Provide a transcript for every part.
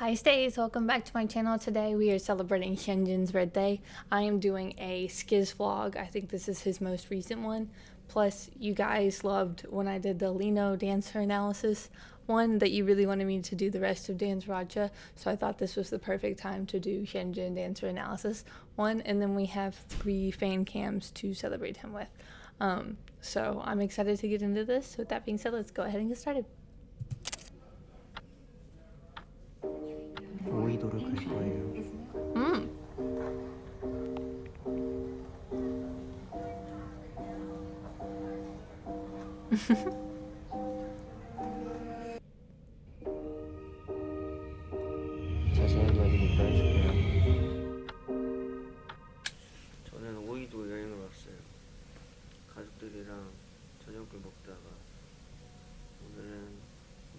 Hi Stays, welcome back to my channel. Today we are celebrating Hyunjin's birthday. I am doing a Skiz vlog. I think this is his most recent one. Plus you guys loved when I did the Lino dancer analysis one that you really wanted me to do the rest of Dance Raja. So I thought this was the perfect time to do Hyunjin dancer analysis one, and then we have 3 fan cams to celebrate him with. So I'm excited to get into this. With that being said, let's go ahead and get started. 오이도를 갈 거예요. 자세한 이야기는 이따 해줄게요. 저는 오이도 여행을 왔어요. 가족들이랑 저녁을 먹다가 오늘은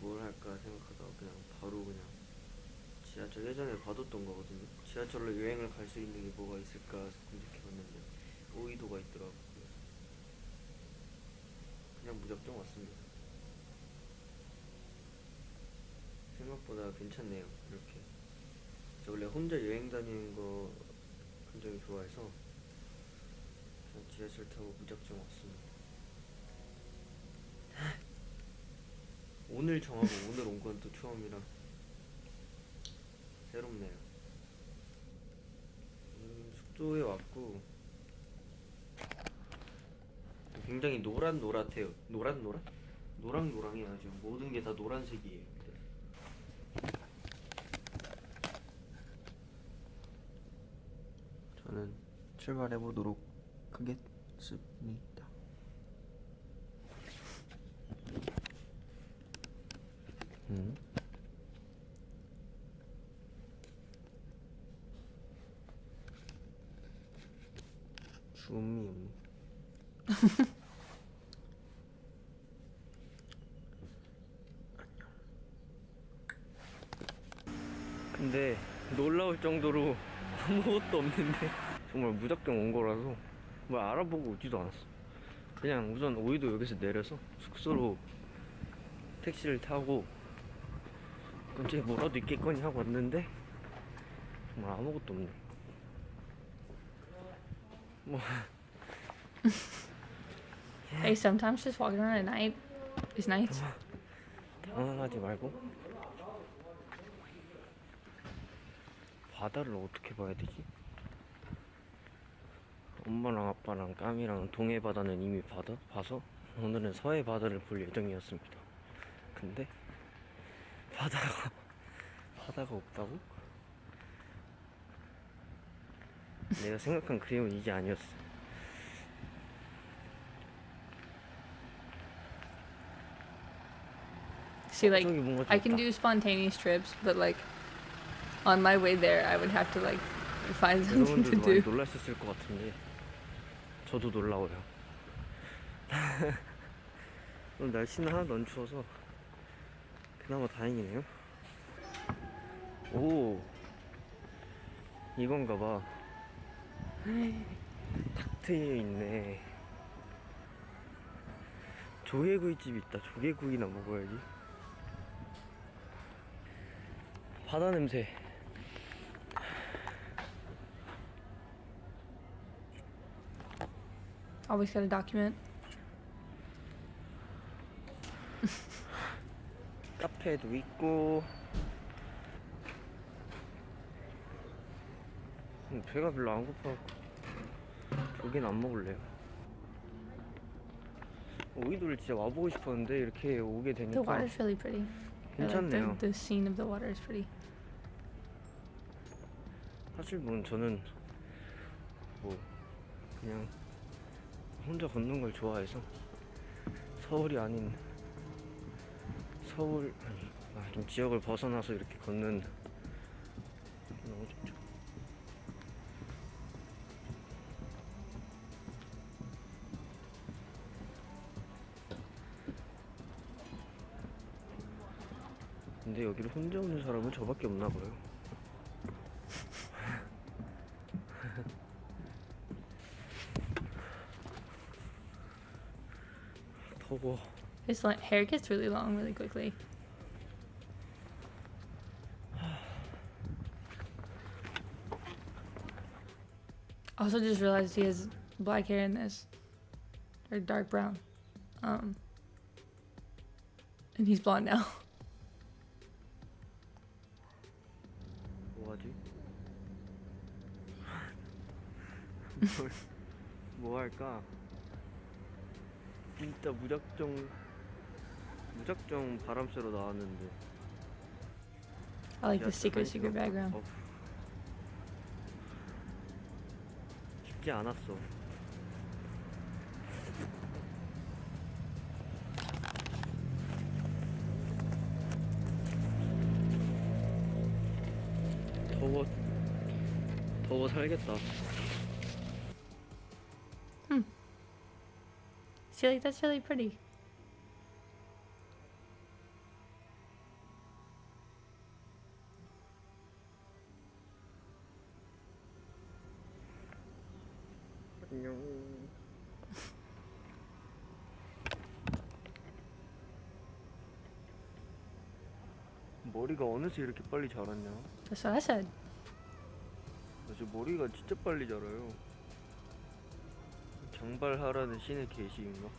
뭘 할까 생각하다가 그냥 바로 그냥 지하철 예전에 봐뒀던 거거든요. 지하철로 여행을 갈 수 있는 게 뭐가 있을까 검색해봤는데 오이도가 있더라고요. 그냥 무작정 왔습니다. 생각보다 괜찮네요. 이렇게 저 원래 혼자 여행 다니는 거 굉장히 좋아해서 그냥 지하철 타고 무작정 왔습니다. 오늘 정하고 오늘 온 건 또 처음이라 새롭네요. 숙소에 왔고 굉장히 노란노랗해요. 노랑노랑해요. 지금 모든 게 다 노란색이에요. 저는 출발해 보도록 하겠습니다. 주음이 근데 놀라울 정도로 아무것도 없는데 정말 무작정 온 거라서 뭐 알아보고 오지도 않았어. 그냥 우선 오이도 여기서 내려서 숙소로 택시를 타고 근처에 뭐라도 있겠거니 하고 왔는데 정말 아무것도 없네. 뭐 Hey, sometimes just walking around at night is nice. 당황하지 말고 바다를 어떻게 봐야 되지? 엄마랑 아빠랑 까미랑 동해 바다는 이미 봐서 오늘은 서해 바다를 볼 예정이었습니다. 근데 바다가 없다고? 내가 생각한 그림은 이게 아니었어. See, like, I can do spontaneous trips, but like on my way there, I would have to like find something to 여러분들도 많이 do. 놀랐을 것 같은데 저도 놀라워요. 오늘 날씨는 하나도 안 추워서 그나마 다행이네요. 오, 이건가 봐. 탁 트여 있네. 조개구이집 있다. 조개구이나 먹어야지. 바다 냄새. Always gotta document. 카페도 있고. 배가 별로 안 고파갖고 조개는 안 먹을래요. 오이도를 진짜 와보고 싶었는데 이렇게 오게 The 되니까 water's really pretty. I like 괜찮네요. the scene of the water is pretty. 사실 뭐 저는 뭐 그냥 혼자 걷는 걸 좋아해서 서울이 아닌 좀 지역을 벗어나서 이렇게 걷는 너무 좋죠. 근데 여기를 혼자 오는 사람은 저밖에 없나 봐요. 더워. His hair gets really long really quickly. Also, just realized he has black hair in this, or dark brown, and he's blonde now. 뭐하지? 뭐 할까? 진짜 무작정 바람 쐬러 나왔는데 I like the 지하철 secret 1시간 background. 쉽지 않았어. 더워 살겠다. See, like that's really pretty. 안녕. 머리가 어느새 이렇게 빨리 자랐냐? That's what I said. 저 머리가 진짜 빨리 자라요. 장발하라는 신의 계시인가?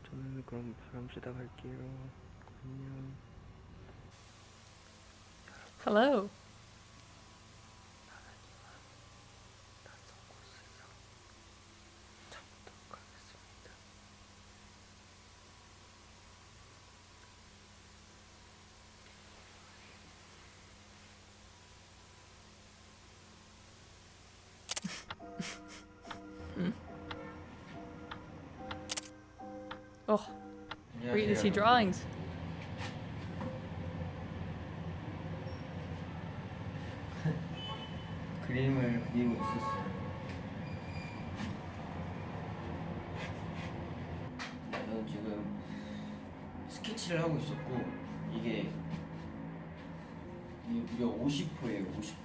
저는 그럼 바람 쐬다 갈게요. 안녕. Hello. Oh, we're getting to see drawings. 그림을 그리고 있었어요. 저는 지금 스케치를 하고 있었고 이게 무려 50호예요. 50호.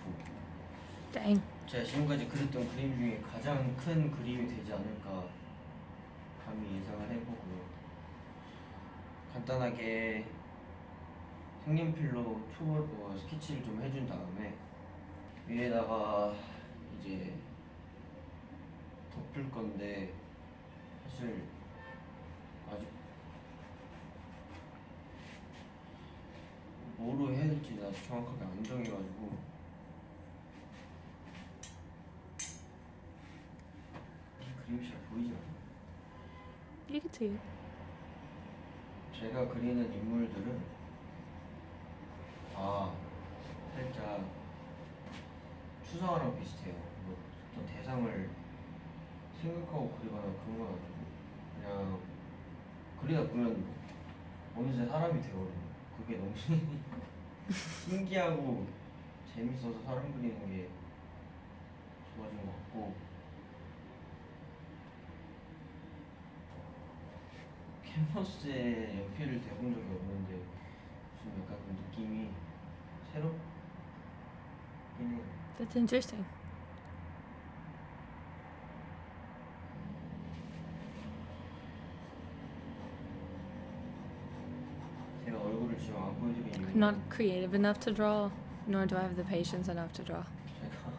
Dang. 제가 지금까지 그렸던 그림 중에 가장 큰 그림이 되지 않을까 감히 예상을 해보고요. 간단하게 색연필로 스케치를 좀 해준 다음에 위에다가 이제 덮을 건데 사실 아직 뭐로 해야 될지 아직 정확하게 안 정해가지고 그림이 잘 보이지 않아요. You can see it. 제가 그리는 인물들은 다 살짝 추상화랑 비슷해요. 뭐 어떤 대상을 생각하고 그리거나 그런 건 아니고 그냥 그리다 보면 어느새 사람이 되거든요. 그게 너무 신기하고 재밌어서 사람 그리는 게 좋아진 것 같고 캔버스에 연필을 대본 적이 없는데 좀 약간 그 느낌이 새롭긴 해요. That's interesting. 제가 얼굴을 지금 안 보여드린 이유는 Not creative enough to draw, nor do I have the patience enough to draw. 제가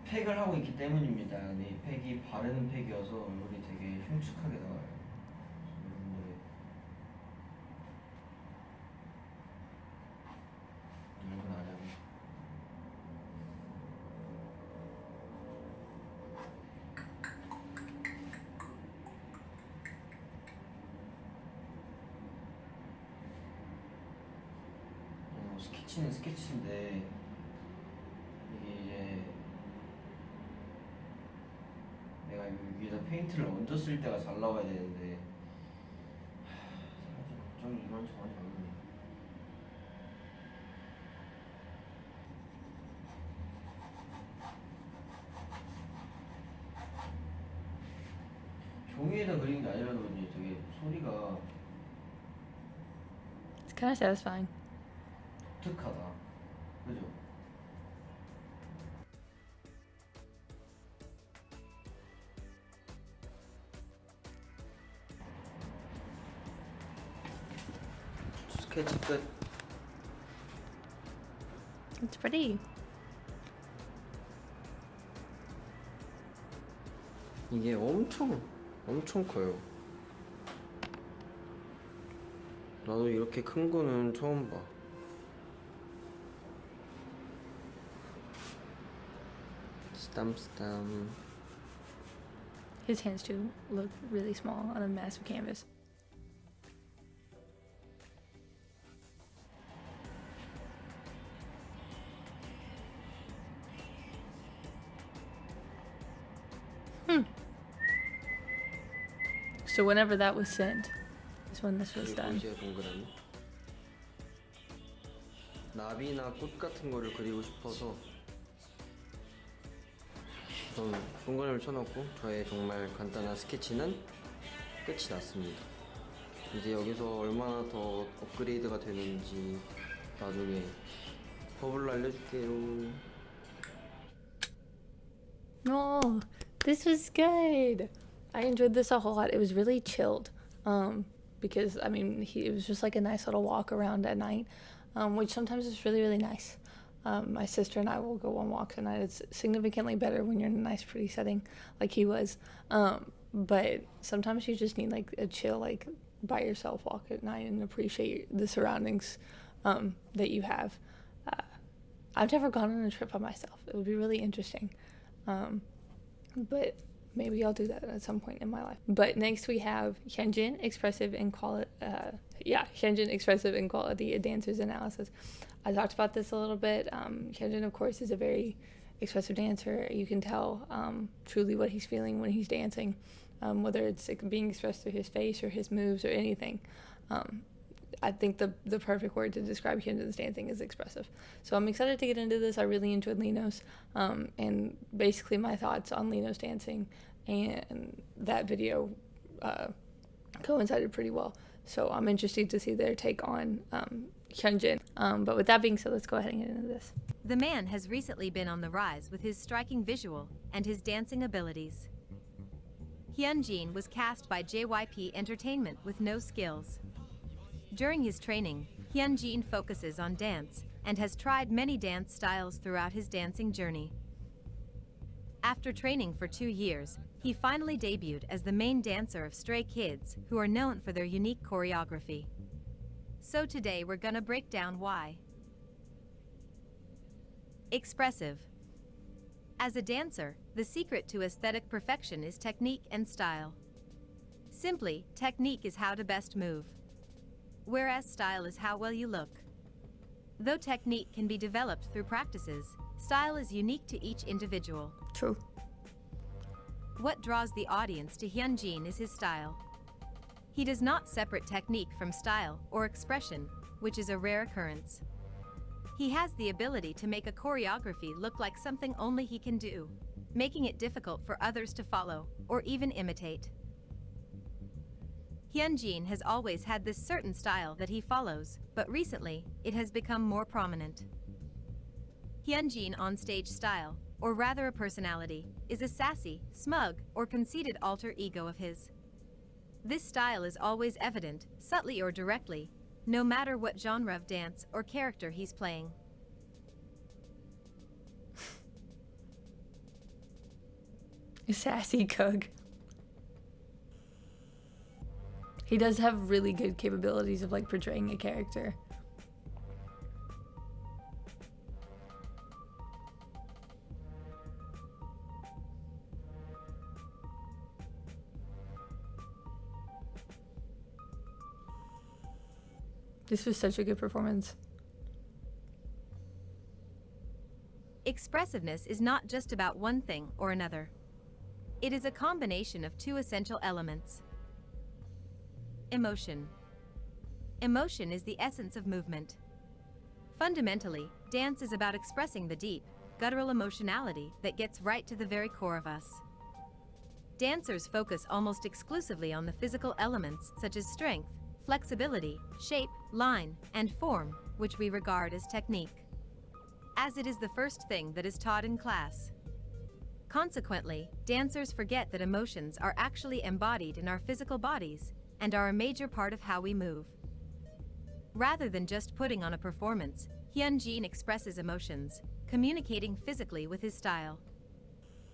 팩을 하고 있기 때문입니다. 근데 이 팩이 바르는 팩이어서 얼굴이 되게 흉측하게 나와요. 여러분들의 늙은 아량이 스케치는 스케치인데 이게 이제 내가 위에다 페인트를 얹었을 때가 잘 나와야 되는데 사실 걱정이 이만저만이 아니네. 종이에다 그리는 게 아니라도 이제 되게 소리가 Kind of satisfying. 독특하다. 그죠? 스케치 끝. It's pretty. 이게 엄청 커요. 나도 이렇게 큰 거는 처음 봐. 스tamp. His hands too look really small on a massive canvas. So whenever that was sent is when this was done. 보이세요, 동그라미? 나비나 꽃 같은 거를 그리고 싶어서 우선 동그라미를 쳐놓고 저의 정말 간단한 스케치는 끝이 났습니다. 이제 여기서 얼마나 더 업그레이드가 되는지 나중에 버블로 알려줄게요. Oh, this was good. I enjoyed this a whole lot. It was really chilled, because I mean, it was just like a nice little walk around at night, which sometimes is really, really nice. My sister and I will go on walks at night. It's significantly better when you're in a nice, pretty setting like he was. But sometimes you just need like a chill, like by yourself walk at night and appreciate the surroundings that you have. I've never gone on a trip by myself. It would be really interesting. But maybe I'll do that at some point in my life. But next we have Hyunjin, expressive and quality. Hyunjin, expressive and quality, a dancer's analysis. I talked about this a little bit. Hyunjin, of course, is a very expressive dancer. You can tell truly what he's feeling when he's dancing, whether it's being expressed through his face or his moves or anything. I think the perfect word to describe Hyunjin's dancing is expressive. So I'm excited to get into this. I really enjoyed Lino's, and basically my thoughts on Lino's dancing and that video coincided pretty well. So I'm interested to see their take on Hyunjin. But with that being said, let's go ahead and get into this. The man has recently been on the rise with his striking visual and his dancing abilities. Hyunjin was cast by JYP Entertainment with no skills. During his training, Hyunjin focuses on dance and has tried many dance styles throughout his dancing journey. After training for 2 years, he finally debuted as the main dancer of Stray Kids, who are known for their unique choreography. So today we're gonna break down why. Expressive. As a dancer, the secret to aesthetic perfection is technique and style. Simply, technique is how to best move, whereas style is how well you look. Though technique can be developed through practices, style is unique to each individual. True. What draws the audience to Hyunjin is his style. He does not separate technique from style or expression, which is a rare occurrence. He has the ability to make a choreography look like something only he can do, making it difficult for others to follow or even imitate. Hyunjin has always had this certain style that he follows, but recently, it has become more prominent. Hyunjin on-stage style, or rather a personality, is a sassy, smug, or conceited alter ego of his. This style is always evident, subtly or directly, no matter what genre of dance or character he's playing. Sassy Kug. He does have really good capabilities of like portraying a character. This was such a good performance. Expressiveness is not just about one thing or another. It is a combination of two essential elements. Emotion. Emotion is the essence of movement. Fundamentally, dance is about expressing the deep, guttural emotionality that gets right to the very core of us. Dancers focus almost exclusively on the physical elements such as strength, flexibility, shape, line, and form, which we regard as technique, as it is the first thing that is taught in class. Consequently, dancers forget that emotions are actually embodied in our physical bodies and are a major part of how we move. Rather than just putting on a performance, Hyunjin expresses emotions, communicating physically with his style,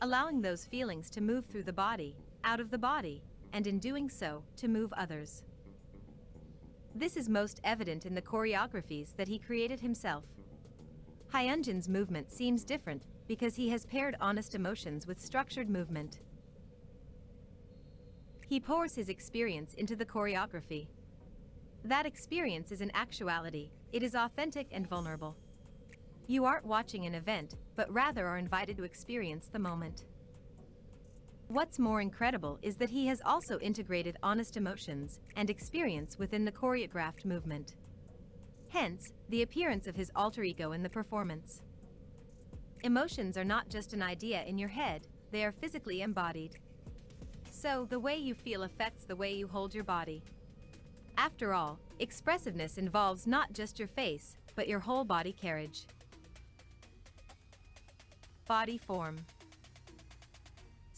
allowing those feelings to move through the body, out of the body, and in doing so, to move others. This is most evident in the choreographies that he created himself. Hyunjin's movement seems different because he has paired honest emotions with structured movement. He pours his experience into the choreography. That experience is in actuality, it is authentic and vulnerable. You aren't watching an event, but rather are invited to experience the moment. What's more incredible is that he has also integrated honest emotions and experience within the choreographed movement. Hence, the appearance of his alter ego in the performance. Emotions are not just an idea in your head, they are physically embodied. So, the way you feel affects the way you hold your body. After all, expressiveness involves not just your face, but your whole body carriage. Body form.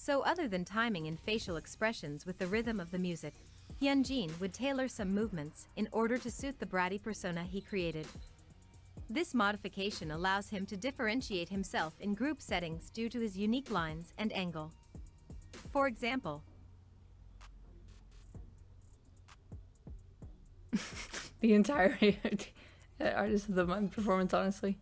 So other than timing and facial expressions with the rhythm of the music, Hyunjin would tailor some movements in order to suit the bratty persona he created. This modification allows him to differentiate himself in group settings due to his unique lines and angle. For example, The entire Artist of the Month performance, honestly.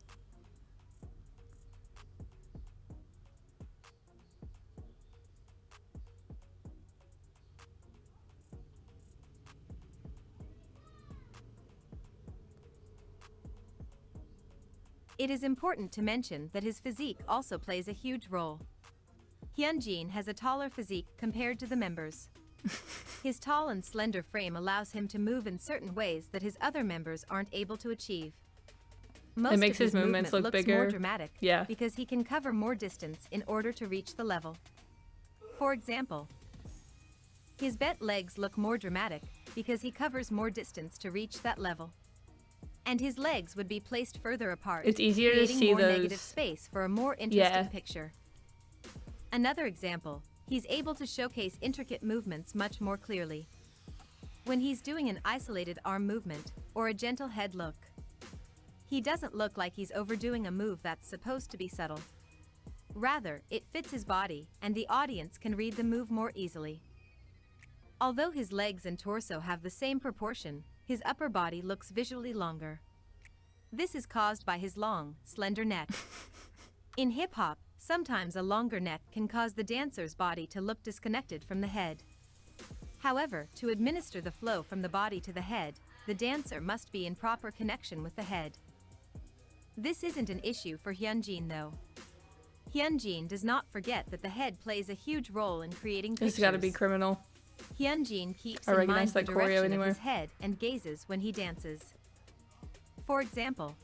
it is important to mention that his physique also plays a huge role. Hyunjin has a taller physique compared to the members. His tall and slender frame allows him to move in certain ways that his other members aren't able to achieve. Most It makes of his movements look looks bigger. more dramatic, Yeah. because he can cover more distance in order to reach the level. For example, his bent legs look more dramatic because he covers more distance to reach that level. And his legs would be placed further apart, It's easier to creating see more those. negative space for a more interesting Yeah. picture. Another example, he's able to showcase intricate movements much more clearly. When he's doing an isolated arm movement or a gentle head look, he doesn't look like he's overdoing a move that's supposed to be subtle. Rather, it fits his body, and the audience can read the move more easily. Although his legs and torso have the same proportion, his upper body looks visually longer. This is caused by his long, slender neck. In hip-hop, sometimes a longer neck can cause the dancer's body to look disconnected from the head. However, to administer the flow from the body to the head, the dancer must be in proper connection with the head. This isn't an issue for Hyunjin though. Hyunjin does not forget that the head plays a huge role in creating pictures. This has got to be criminal. Hyunjin keeps I in recognize mind the that choreo direction anywhere. of his head and gazes when he dances. For example,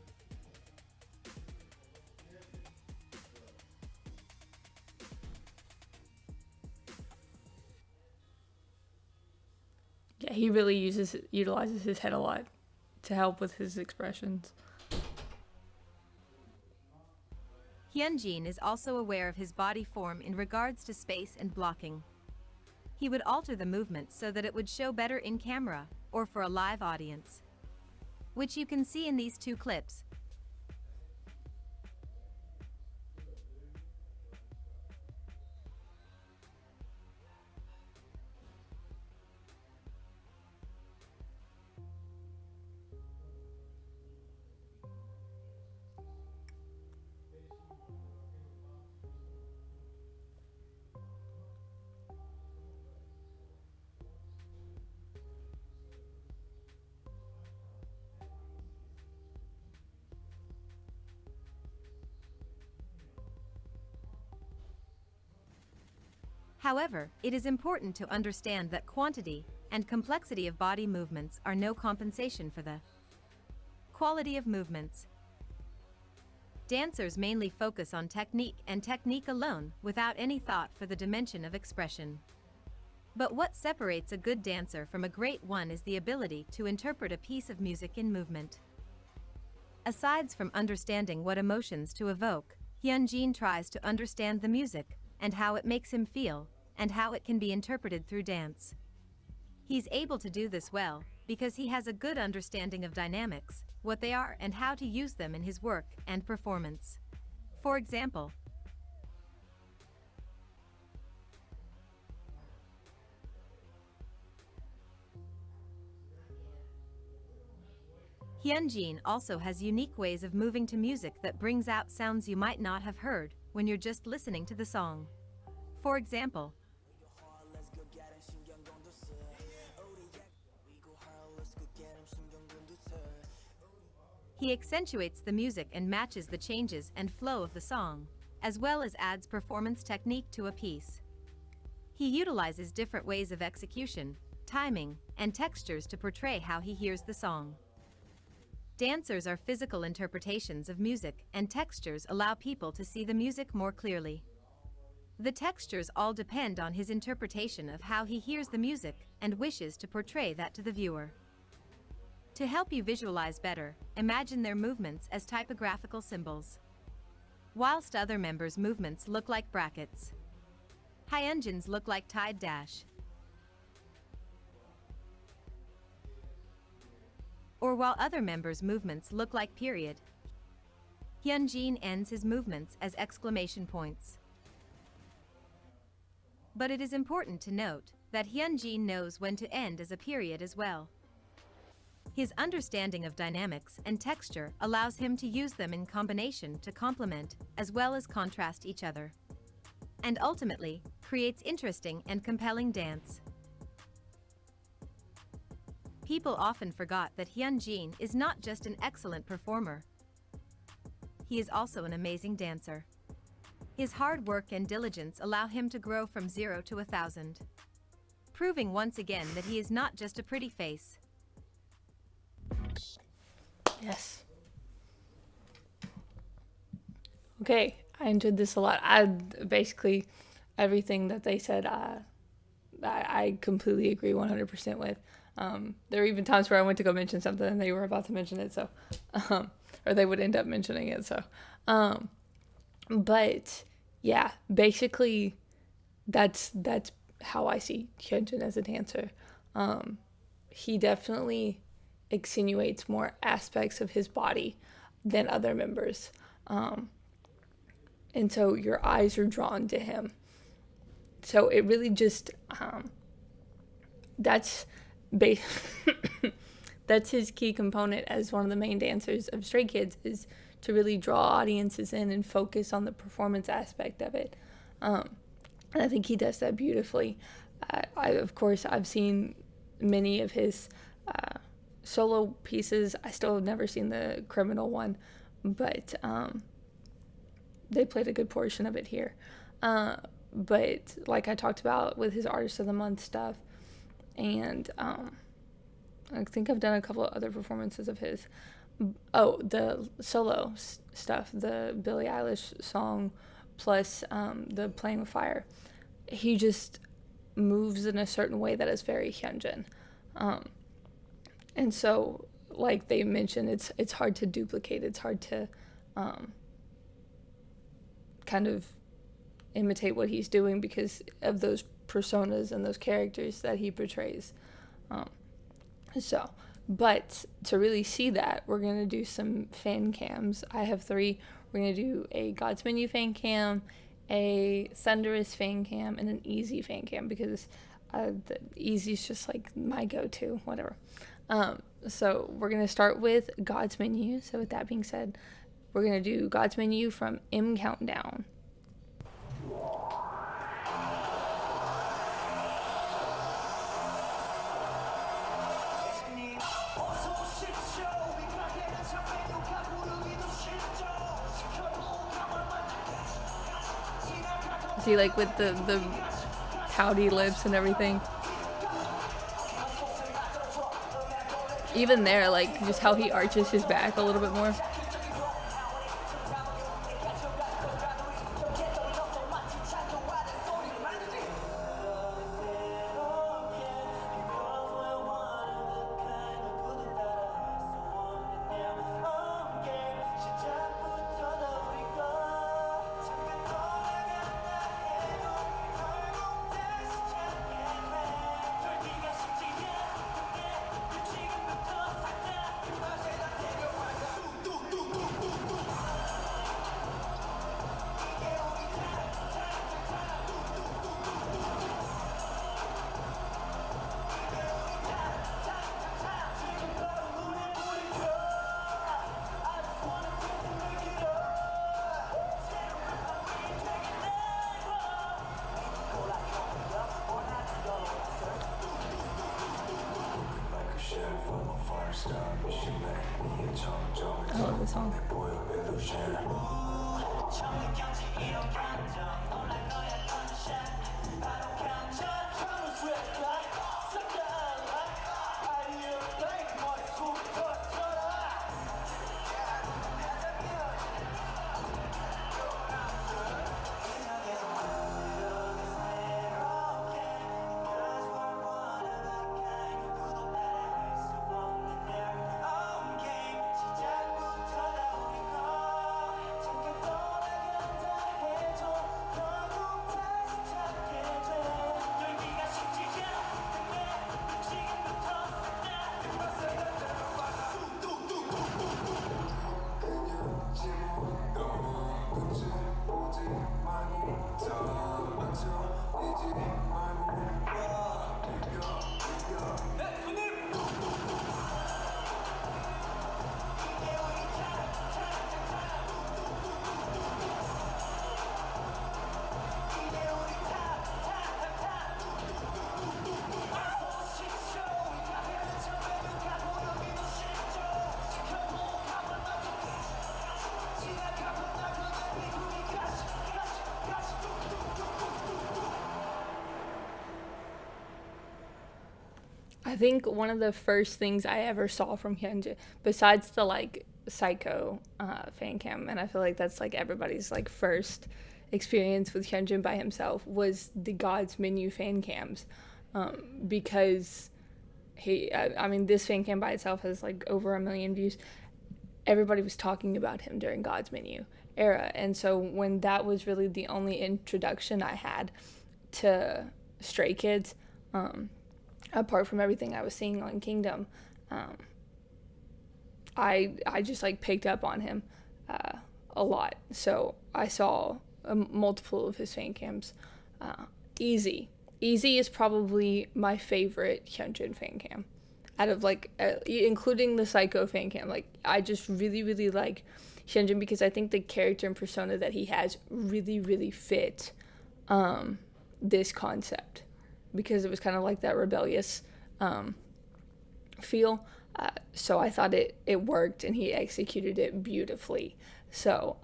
Yeah, he really utilizes his head a lot to help with his expressions. Hyunjin is also aware of his body form in regards to space and blocking. He would alter the movement so that it would show better in camera or for a live audience, which you can see in these two clips. However, it is important to understand that quantity and complexity of body movements are no compensation for the quality of movements. Dancers mainly focus on technique and technique alone without any thought for the dimension of expression. But what separates a good dancer from a great one is the ability to interpret a piece of music in movement. Aside from understanding what emotions to evoke, Hyunjin tries to understand the music and how it makes him feel, and how it can be interpreted through dance. He's able to do this well because he has a good understanding of dynamics, what they are, and how to use them in his work and performance. For example, Hyunjin also has unique ways of moving to music that brings out sounds you might not have heard when you're just listening to the song. For example, he accentuates the music and matches the changes and flow of the song, as well as adds performance technique to a piece. He utilizes different ways of execution, timing, and textures to portray how he hears the song. Dancers are physical interpretations of music, and textures allow people to see the music more clearly. The textures all depend on his interpretation of how he hears the music and wishes to portray that to the viewer. To help you visualize better, imagine their movements as typographical symbols, whilst other members' movements look like brackets. Hyunjin's look like tied dash. Or while other members' movements look like period, Hyunjin ends his movements as exclamation points. But it is important to note that Hyunjin knows when to end as a period as well. His understanding of dynamics and texture allows him to use them in combination to complement as well as contrast each other, and ultimately creates interesting and compelling dance. People often forgot that Hyunjin is not just an excellent performer. He is also an amazing dancer. His hard work and diligence allow him to grow from 0 to 1,000, proving once again that he is not just a pretty face. Yes. Okay, I enjoyed this a lot. I basically everything that they said, I completely agree 100% with. There were even times where I went to go mention something and they were about to mention it, so or they would end up mentioning it. So, but yeah, basically that's how I see Hyunjin as a dancer. He definitely extenuates more aspects of his body than other members. And so your eyes are drawn to him. So it really just, that's his key component as one of the main dancers of Stray Kids, is to really draw audiences in and focus on the performance aspect of it. And I think he does that beautifully. Of course, I've seen many of his solo pieces. I still have never seen the Criminal one, but they played a good portion of it here. But like I talked about with his Artist of the Month stuff, and I think I've done a couple of other performances of his. Oh, the solo stuff, the Billie Eilish song, plus the Playing with Fire. He just moves in a certain way that is very Hyunjin. And so, like they mentioned, it's hard to duplicate. It's hard to kind of imitate what he's doing because of those personas and those characters that he portrays. But to really see that, we're going to do some fan cams. I have 3. We're going to do a God's Menu fan cam, a Thunderous fan cam, and an Easy fan cam, because the Easy is just like my go-to, whatever. So we're going to start with God's Menu. So with that being said, we're going to do God's Menu from M Countdown. See, like with the pouty lips and everything. Even there, like just how he arches his back a little bit more. I love this song. I think one of the first things I ever saw from Hyunjin, besides the like Psycho fan cam, and I feel like that's like everybody's like first experience with Hyunjin by himself, was the God's Menu fan cams, because I mean, this fan cam by itself has like over 1 million views. Everybody was talking about him during God's Menu era, and so when that was really the only introduction I had to Stray Kids, apart from everything I was seeing on Kingdom, I just like picked up on him a lot. So I saw multiple of his fan cams. Easy is probably my favorite Hyunjin fan cam out of like including the Psycho fan cam. Like, I just really like Hyunjin because I think the character and persona that he has really fit this concept, because it was kind of like that rebellious feel. So I thought it worked, and he executed it beautifully. So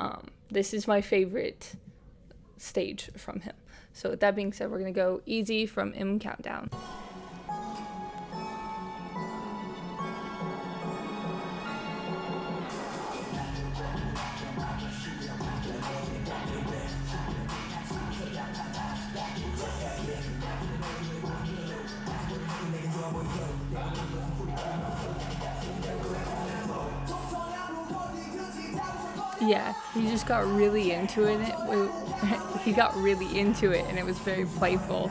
this is my favorite stage from him. So with that being said, we're going to go Easy from M Countdown. Yeah, he just got really into it. He got really into it, and it was very playful.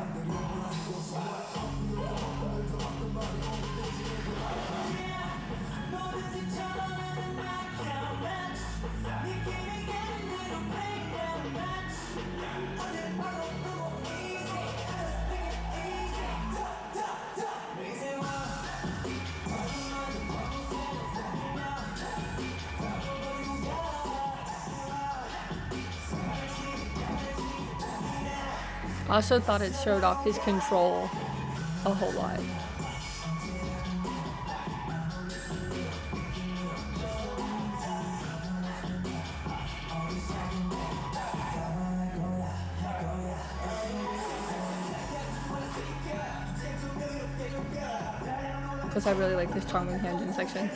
I also thought it showed off his control a whole lot. Plus, I really like this Charming Hyunjin section.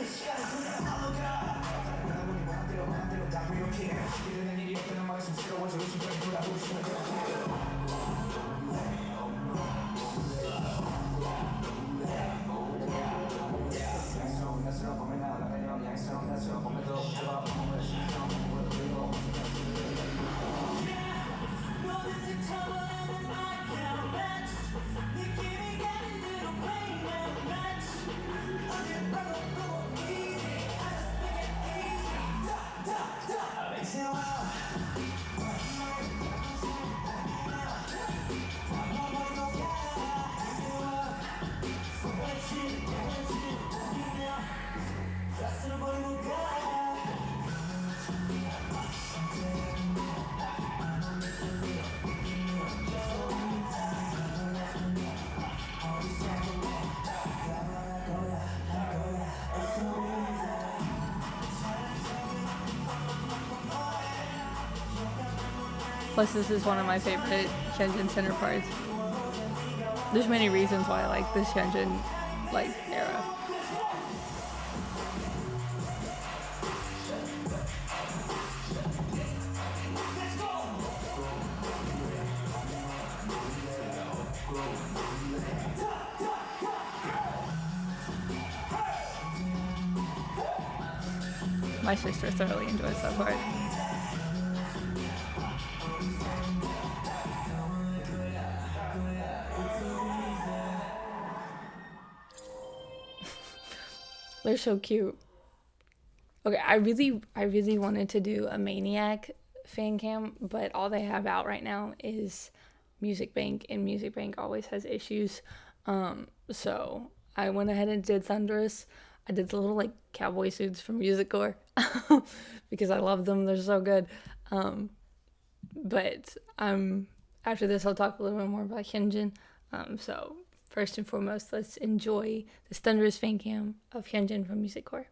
Plus, this is one of my favorite Hyunjin center parts. There's many reasons why I like this Hyunjin era. My sister thoroughly enjoys that part. They're so cute. Okay, I really wanted to do a Maniac fan cam, but all they have out right now is Music Bank, and Music Bank always has issues. So I went ahead and did Thunderous. I did the little cowboy suits from Music Core because I love them. They're so good. But after this, I'll talk a little bit more about Hyunjin. So first and foremost, let's enjoy this Thunderous fan cam of Hyunjin from Music Core.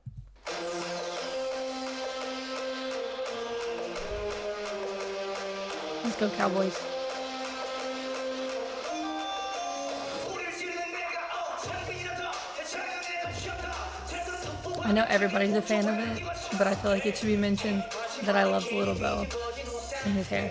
Let's go, Cowboys. I know everybody's a fan of it, but I feel like it should be mentioned that I love the little bow in his hair.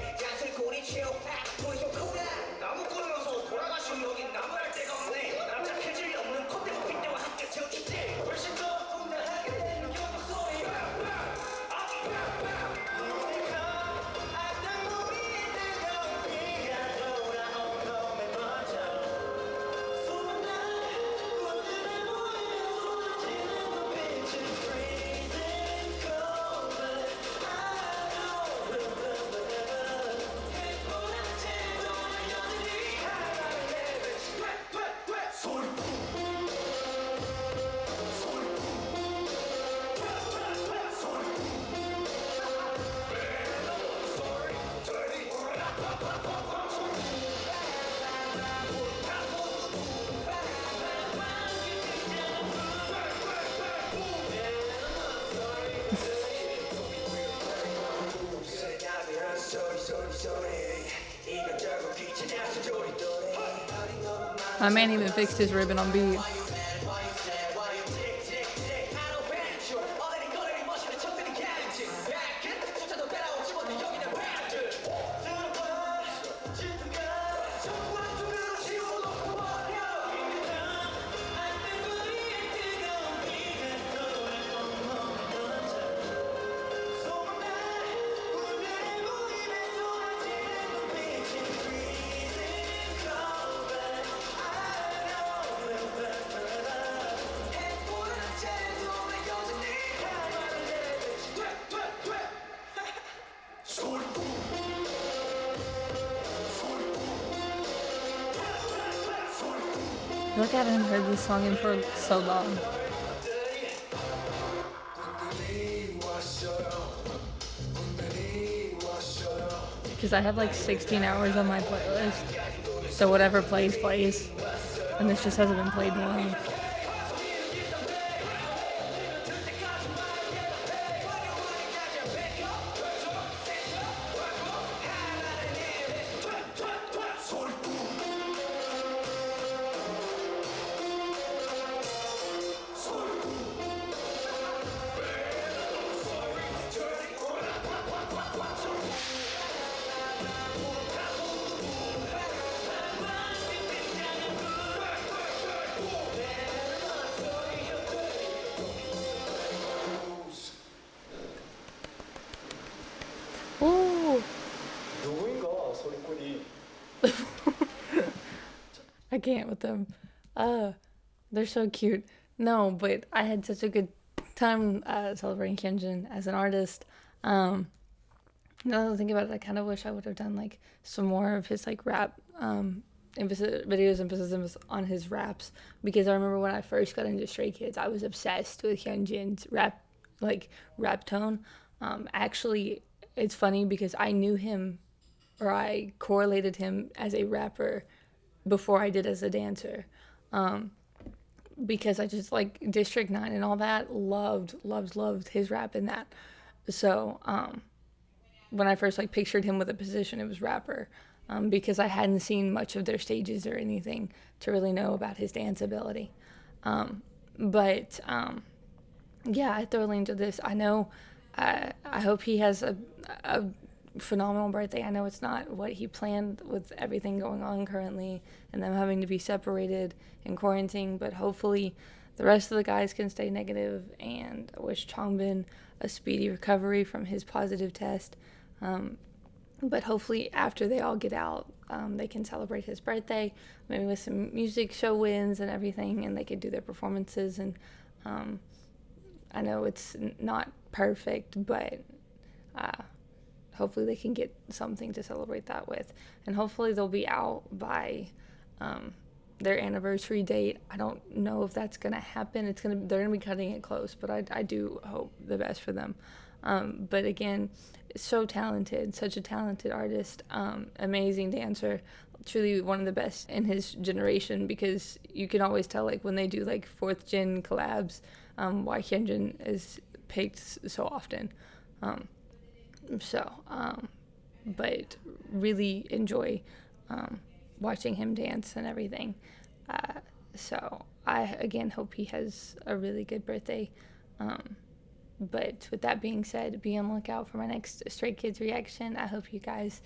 My man even fixed his ribbon on beat. Look, I haven't heard this song in for so long. Because I have 16 hours on my playlist. So whatever plays. And this just hasn't been played in a while. Ooh. I can't with them. They're so cute. No, but I had such a good time celebrating Hyunjin as an artist. Now that I think about it, I kind of wish I would have done some more of his rap emphasis on his raps, because I remember when I first got into Stray Kids, I was obsessed with Hyunjin's rap tone. Actually, it's funny because I knew him, or I correlated him as a rapper before I did as a dancer. Because I just District 9 and all that, loved his rap in that. So, when I first like pictured him with a position, it was rapper, because I hadn't seen much of their stages or anything to really know about his dance ability. But yeah, I thoroughly enjoyed this. I know, I hope he has a phenomenal birthday. I know it's not what he planned with everything going on currently and them having to be separated and quarantine, but hopefully the rest of the guys can stay negative, and I wish Changbin a speedy recovery from his positive test. But hopefully after they all get out, they can celebrate his birthday, maybe with some music show wins and everything, and they could do their performances. And I know it's not perfect, but hopefully they can get something to celebrate that with. And hopefully they'll be out by their anniversary date. I don't know if that's going to happen. They're going to be cutting it close, but I do hope the best for them. But again, so talented, such a talented artist, amazing dancer, truly one of the best in his generation, because you can always tell like when they do like fourth gen collabs, why Hyunjin is picked so often. But really enjoy watching him dance and everything. So I again hope he has a really good birthday. But with that being said, be on the lookout for my next Stray Kids reaction. I hope you guys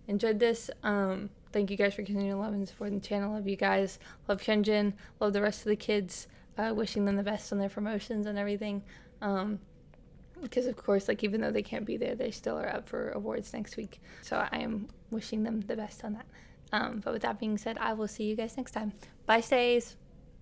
enjoyed this. Thank you guys for continuing to love and support the channel. Love you guys. Love Hyunjin. Love the rest of the kids. Wishing them the best on their promotions and everything. Because of course, like even though they can't be there, they still are up for awards next week. So I am wishing them the best on that. But with that being said, I will see you guys next time. Bye, stays.